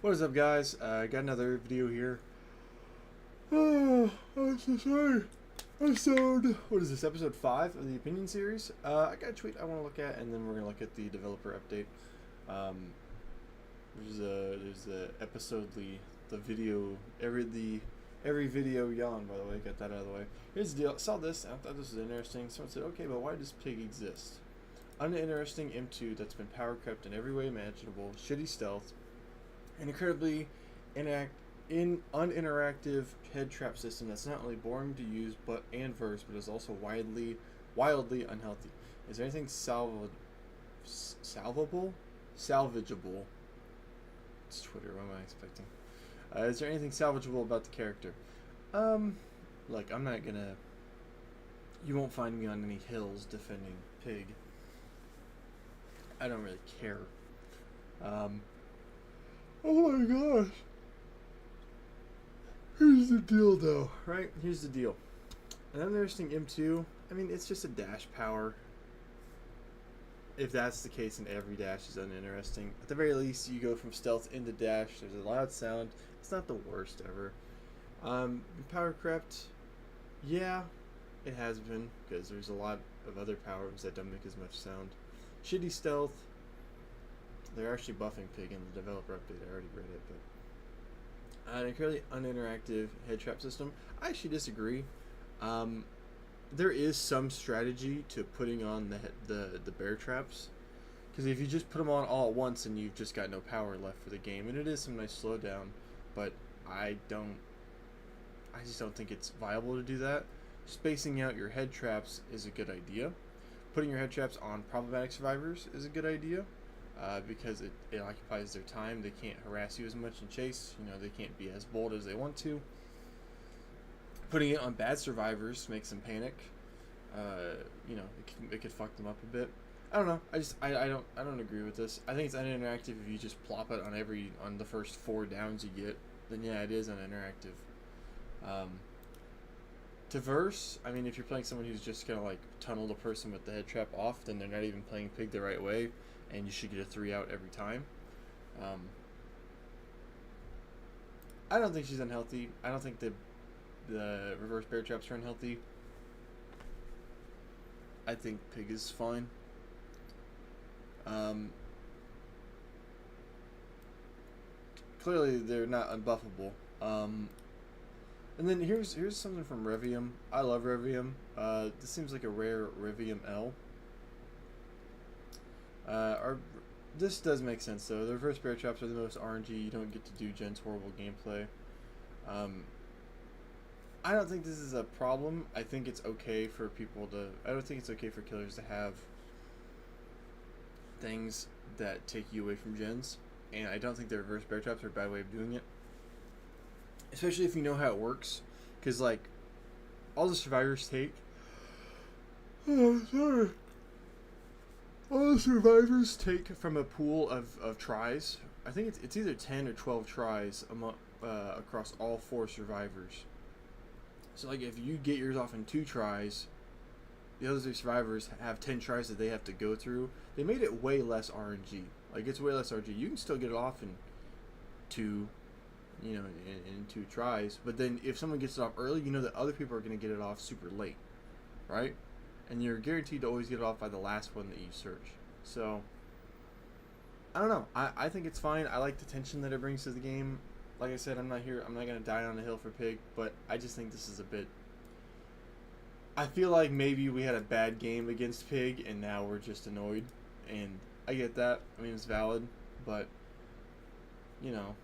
What is up, guys? I got another video here. I'm so sorry. What is this, episode 5 of the opinion series? I got a tweet I want to look at, and then we're going to look at the developer update. There's a episodely, the video, every video yawn, by the way, got that out of the way. Here's the deal. I saw this, and I thought this was interesting. Someone said, okay, but why does Pig exist? Uninteresting M2 that's been power crept in every way imaginable, shitty stealth, an incredibly uninteractive head trap system that's not only boring to use and verse, but is also wildly unhealthy. Is there anything salvageable? It's Twitter. What am I expecting? Is there anything salvageable about the character? Like, I'm not gonna. You won't find me on any hills defending Pig. I don't really care. Oh my gosh. Here's the deal, though, right? Here's the deal. An uninteresting M2, I mean, it's just a dash power. If that's the case, and every dash is uninteresting. At the very least, you go from stealth into dash. There's a loud sound. It's not the worst ever. Power crept, yeah, it has been, because there's a lot of other powers that don't make as much sound. Shitty stealth. They're actually buffing Pig in the developer update. I already read it, but an incredibly uninteractive head trap system. I actually disagree. There is some strategy to putting on the bear traps, because if you just put them on all at once, then you've just got no power left for the game, and it is some nice slowdown. But I just don't think it's viable to do that. Spacing out your head traps is a good idea. Putting your head traps on problematic survivors is a good idea. Because it occupies their time. They can't harass you as much and chase. You know, they can't be as bold as they want to. Putting it on bad survivors makes them panic. You know, it could fuck them up a bit. I don't know. I don't agree with this. I think it's uninteractive if you just plop it on the first 4 downs you get. Then yeah, it is uninteractive. To verse, I mean, if you're playing someone who's just gonna like tunnel the person with the head trap off, then they're not even playing Pig the right way. And you should get a 3 out every time. I don't think she's unhealthy. I don't think the reverse bear traps are unhealthy. I think Pig is fine. Clearly, they're not unbuffable. And then here's something from Revium. I love Revium. This seems like a rare Revium L. This does make sense though. The reverse bear traps are the most RNG. You don't get to do Jen's horrible gameplay. I don't think this is a problem. I think it's okay for people to. I don't think it's okay for killers to have things that take you away from gens. And I don't think the reverse bear traps are a bad way of doing it. Especially if you know how it works. Because, like, all the survivors take. Oh, sorry. All the survivors take from a pool of tries. I think it's either 10 or 12 tries across all 4 survivors. So like if you get yours off in 2 tries, the other 3 survivors have 10 tries that they have to go through. They made it way less RNG. Like it's way less RNG. You can still get it off in 2, you know, in 2 tries. But then if someone gets it off early, you know that other people are going to get it off super late, right? And you're guaranteed to always get it off by the last one that you search. So, I don't know. I think it's fine. I like the tension that it brings to the game. Like I said, I'm not going to die on a hill for Pig. But I just think this is a bit. I feel like maybe we had a bad game against Pig and now we're just annoyed. And I get that. I mean, it's valid. But, you know.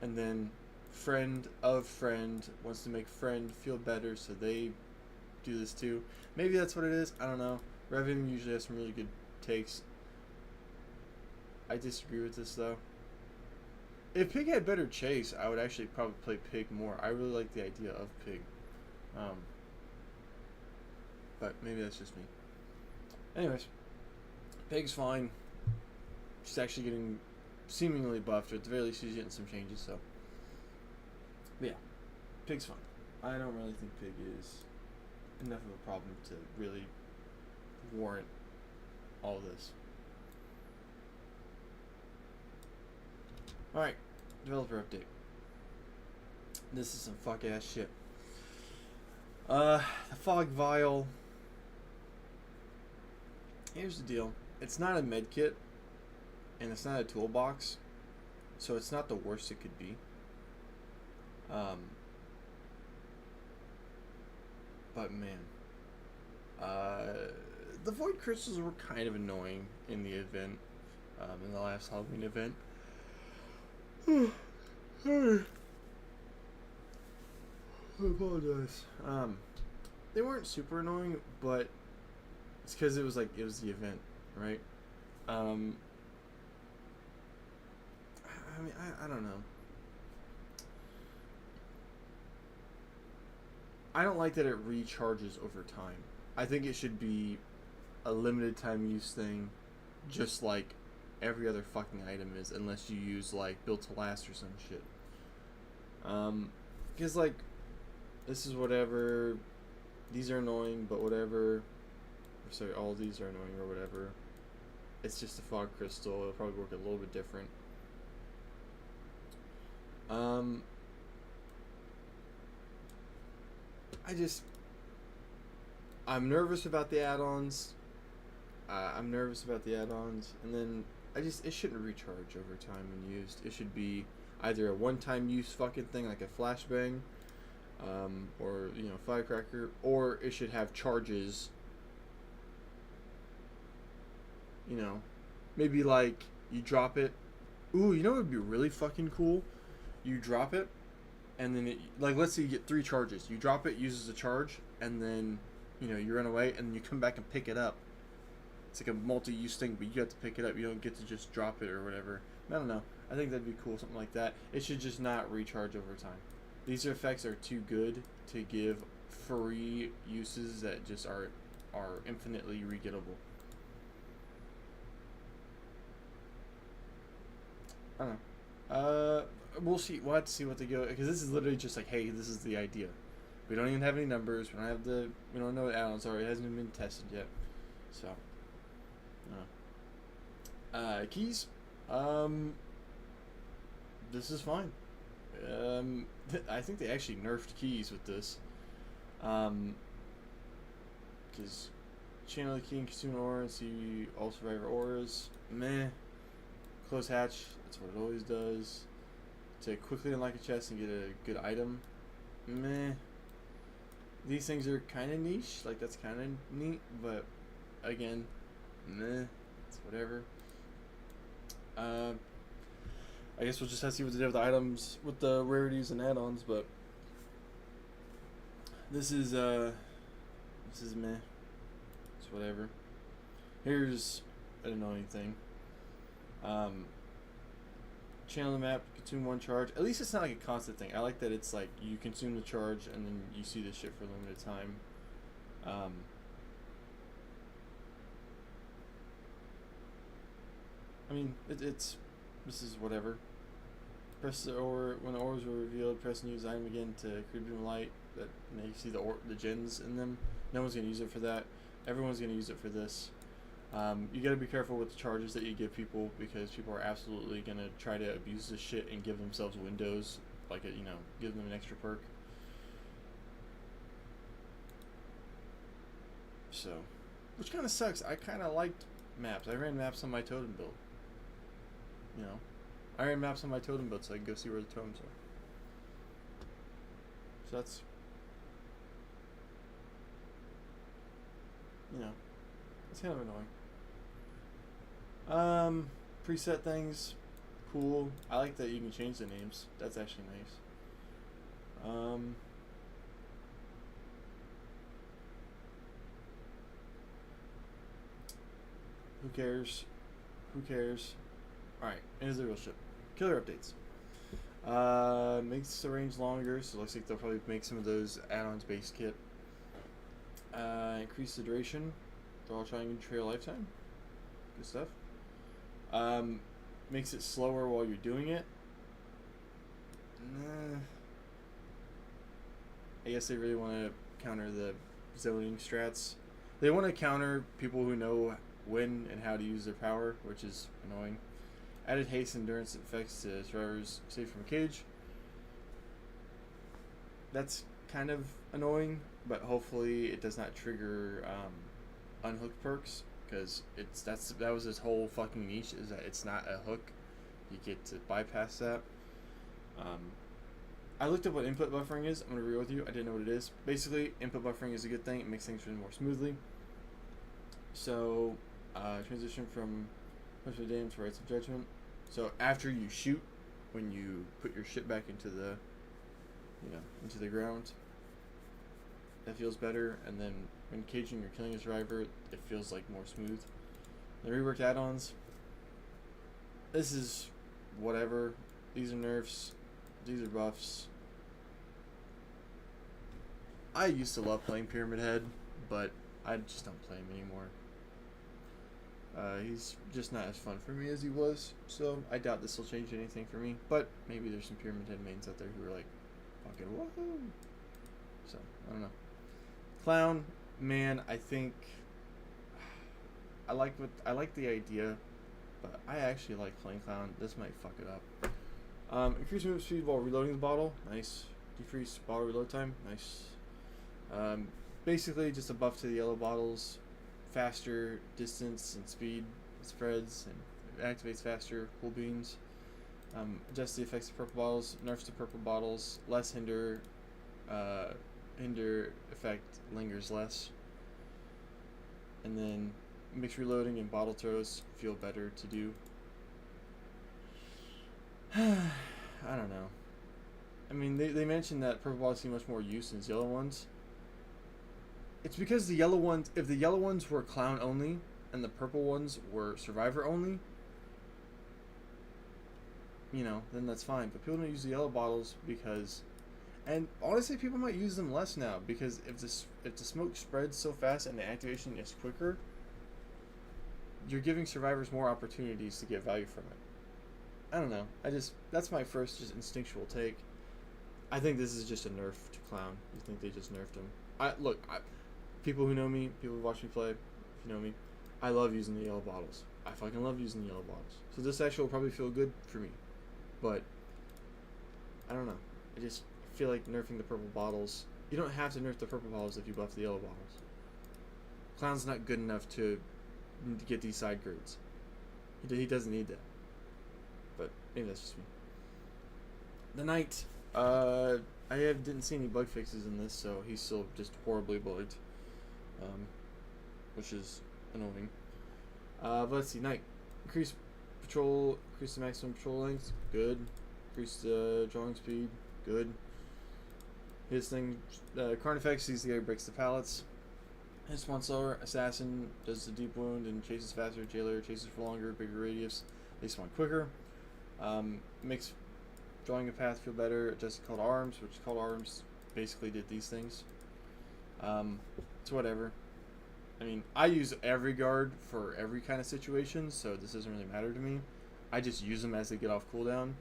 And then friend of friend wants to make friend feel better, so they do this too. Maybe that's what it is. I don't know. Revium usually has some really good takes. I disagree with this though. If Pig had better chase, I would actually probably play Pig more. I really like the idea of Pig. But maybe that's just me. Anyways, Pig's fine. She's actually getting seemingly buffed, or at the very least she's getting some changes, so. But yeah, Pig's fine. I don't really think Pig is enough of a problem to really warrant all this. Alright, developer update. This is some fuck ass shit. The fog vial. Here's the deal. It's not a med kit, and it's not a toolbox, so it's not the worst it could be. But man, the void crystals were kind of annoying in the event, in the last Halloween event. Sorry. I apologize. They weren't super annoying, but it's because it was the event, right? I mean, I don't know. I don't like that it recharges over time. I think it should be a limited time use thing, just like every other fucking item is, unless you use like built to last or some shit. Because like, this is whatever. These are annoying, but whatever. Sorry, all these are annoying or whatever. It's just a fog crystal. It'll probably work a little bit different. I'm nervous about the add-ons. And then it shouldn't recharge over time when used. It should be either a one-time use fucking thing like a flashbang, or firecracker, or it should have charges. Maybe like you drop it. Ooh, what would be really fucking cool? You drop it, and then let's say you get 3 charges. You drop it, uses a charge, and then you run away, and then you come back and pick it up. It's like a multi-use thing, but you have to pick it up. You don't get to just drop it or whatever. I don't know. I think that'd be cool, something like that. It should just not recharge over time. These effects are too good to give free uses that just are infinitely re-gettable. I don't know. We'll see. We'll have to see what they go, because this is literally just like, hey, this is the idea. We don't even have any numbers. We don't know what add-ons are. It hasn't even been tested yet. So, keys. This is fine. I think they actually nerfed keys with this. Because channel the key and consume an aura and see all survivor auras. Meh. Close hatch. That's what it always does. To quickly unlock a chest and get a good item. Meh. These things are kind of niche. Like, that's kind of neat. But, again, meh. It's whatever. I guess we'll just have to see what they do with the items, with the rarities and add-ons, but this is meh. It's whatever. Here's an annoying thing. Channel the map, consume 1 charge. At least it's not like a constant thing. I like that it's like you consume the charge and then you see this shit for a limited time. I mean, this is whatever. Press the ore when the ores were revealed. Press and use item again to create beam light. That you see the gens in them. No one's gonna use it for that. Everyone's gonna use it for this. You gotta be careful with the charges that you give people, because people are absolutely gonna try to abuse this shit and give themselves windows, like give them an extra perk. So, which kind of sucks. I kind of liked maps. I ran maps on my totem build. I ran maps on my totem build so I could go see where the totems are. So that's, it's kind of annoying. Preset things, cool. I like that you can change the names. That's actually nice. Who cares? Alright, here's the real shit. Killer updates. Makes the range longer, so it looks like they'll probably make some of those add-ons base kit. Increase the duration. Draw, trying to trail lifetime. Good stuff. Makes it slower while you're doing it. Nah. I guess they really want to counter the zoning strats. They want to counter people who know when and how to use their power, which is annoying. Added haste and endurance effects to survivors saved from a cage. That's kind of annoying, but hopefully it does not trigger unhooked perks, because that was his whole fucking niche, is that it's not a hook. You get to bypass that. I looked up what input buffering is. I'm going to read with you. I didn't know what it is. Basically, input buffering is a good thing. It makes things run more smoothly. So, transition from punishment to damage to rights of judgment. So, after you shoot, when you put your shit back into the, into the ground, that feels better. And then when caging or killing a survivor, it feels like more smooth. The reworked add-ons. This is whatever. These are nerfs. These are buffs. I used to love playing Pyramid Head, but I just don't play him anymore. He's just not as fun for me as he was, so I doubt this will change anything for me. But maybe there's some Pyramid Head mains out there who are like, fucking woohoo. So, I don't know. Clown, man, I think I like the idea, but I actually like playing Clown. This might fuck it up. Increase move speed while reloading the bottle. Nice. Decrease bottle reload time. Nice. Basically, just a buff to the yellow bottles. Faster distance and speed spreads and activates faster. Cool beans. Adjust the effects of purple bottles. Nerfs to purple bottles. Less hinder. Hinder effect lingers less. And then makes reloading and bottle throws feel better to do. I don't know. I mean, they mentioned that purple bottles see much more use than yellow ones. It's because the yellow ones, if the yellow ones were clown only and the purple ones were survivor only, then that's fine. But people don't use the yellow bottles because, and honestly, people might use them less now because if the smoke spreads so fast and the activation is quicker, you're giving survivors more opportunities to get value from it. I don't know. That's my first just instinctual take. I think this is just a nerf to clown. I think they just nerfed him. People who know me, people who watch me play, if you know me, I love using the yellow bottles. I fucking love using the yellow bottles. So this actually will probably feel good for me. But, I don't know. I just feel like nerfing the purple bottles. You don't have to nerf the purple bottles if you buff the yellow bottles. Clown's not good enough to get these side grids. He doesn't need that. But maybe that's just me. The Knight. I didn't see any bug fixes in this, so he's still just horribly bugged. Which is annoying. But let's see. Knight. Increase the maximum patrol length. Good. Increase the drawing speed. Good. His thing, Carnifex sees the guy who breaks the pallets. His one slower. Assassin does the deep wound and chases faster. Jailer chases for longer, bigger radius. They spawn quicker. Makes drawing a path feel better. Adjusted call to arms, which call to arms basically did these things. It's whatever. I mean, I use every guard for every kind of situation, so this doesn't really matter to me. I just use them as they get off cooldown.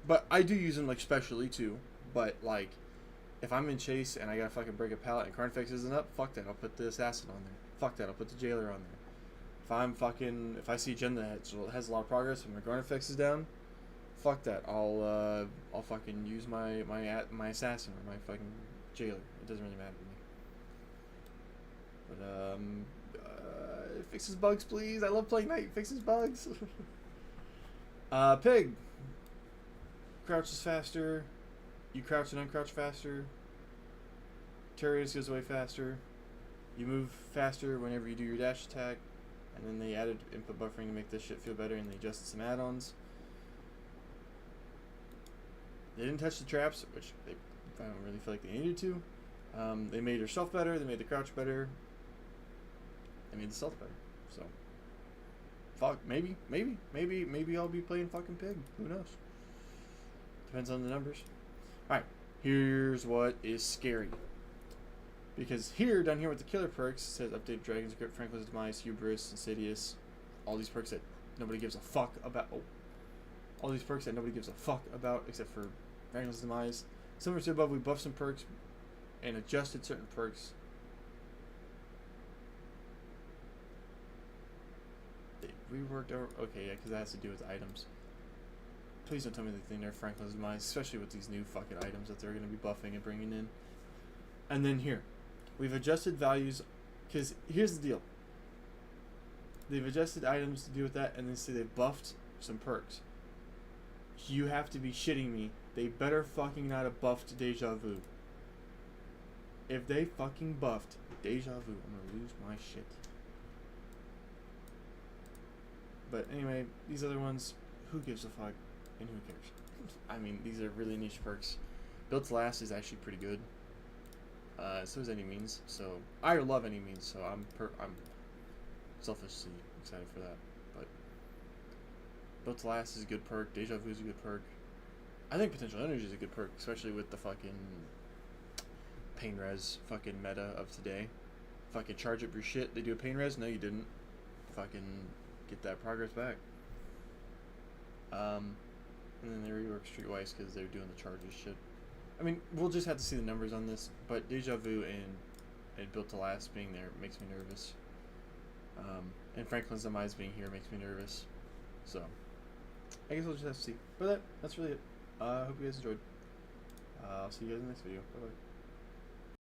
But I do use them like specially too. But like, if I'm in chase and I gotta fucking break a pallet and Carnifex isn't up, fuck that. I'll put the assassin on there. Fuck that. I'll put the jailer on there. If I see a gen that has a lot of progress and my Carnifex is down, fuck that. I'll fucking use my assassin or my fucking jailer. It doesn't really matter to me. But it fixes bugs, please. I love playing Knight. It fixes bugs. Pig. Crouches faster. You crouch and uncrouch faster. Terrorist goes away faster. You move faster whenever you do your dash attack. And then they added input buffering to make this shit feel better, and they adjusted some add-ons. They didn't touch the traps, which I don't really feel like they needed to. They made your stealth better. They made the crouch better. They made the stealth better. So, fuck, maybe I'll be playing fucking Pig. Who knows? Depends on the numbers. Alright, here's what is scary. Because down here with the killer perks, it says update Dragon's Grip, Franklin's Demise, Hubris, Insidious. All these perks that nobody gives a fuck about. All these perks that nobody gives a fuck about except for Franklin's Demise. Similar to above, we buffed some perks and adjusted certain perks. reworked over. Okay, yeah, because that has to do with items. Please don't tell me that they nerf Franklin's Demise, especially with these new fucking items that they're going to be buffing and bringing in. And then here, we've adjusted values, because here's the deal. They've adjusted items to do with that, and then say they've buffed some perks. You have to be shitting me. They better fucking not have buffed Deja Vu. If they fucking buffed Deja Vu, I'm gonna lose my shit. But anyway, these other ones, who gives a fuck, and who cares? I mean, these are really niche perks. Built to Last is actually pretty good. So is Any Means. So I love Any Means. So I'm selfishly excited for that. But Built to Last is a good perk. Deja Vu is a good perk. I think Potential Energy is a good perk, especially with the fucking pain res fucking meta of today. Fucking charge up your shit. They do a pain res? No, you didn't. Fucking get that progress back. And then they rework Streetwise because they're doing the charges shit. I mean, we'll just have to see the numbers on this, but Deja Vu and Built to Last being there makes me nervous. And Franklin's Demise being here makes me nervous. So, I guess we'll just have to see. But that's really it. I hope you guys enjoyed. I'll see you guys in the next video. Bye-bye.